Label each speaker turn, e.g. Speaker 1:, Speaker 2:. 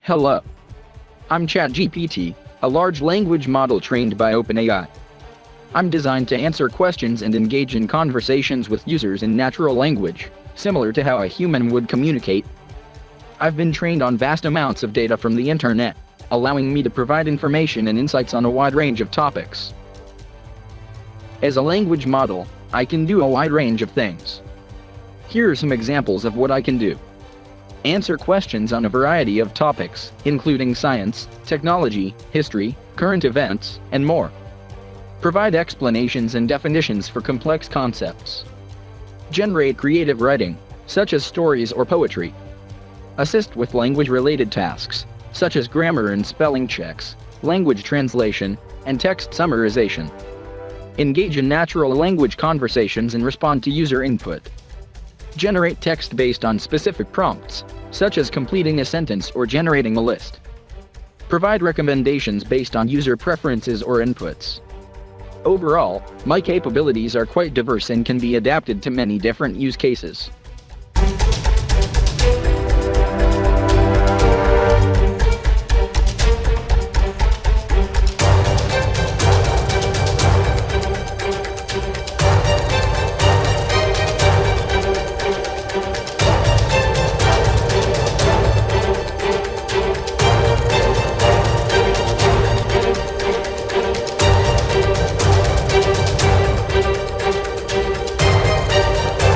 Speaker 1: Hello. I'm ChatGPT, a large language model trained by OpenAI. I'm designed to answer questions and engage in conversations with users in natural language, similar to how a human would communicate. I've been trained on vast amounts of data from the internet, allowing me to provide information and insights on a wide range of topics. As a language model, I can do a wide range of things. Here are some examples of what I can do. Answer questions on a variety of topics, including science, technology, history, current events, and more. Provide explanations and definitions for complex concepts. Generate creative writing, such as stories or poetry. Assist with language-related tasks, such as grammar and spelling checks, language translation, and text summarization. Engage in natural language conversations and respond to user input. Generate text based on specific prompts, such as completing a sentence or generating a list. Provide recommendations based on user preferences or inputs. Overall, my capabilities are quite diverse and can be adapted to many different use cases.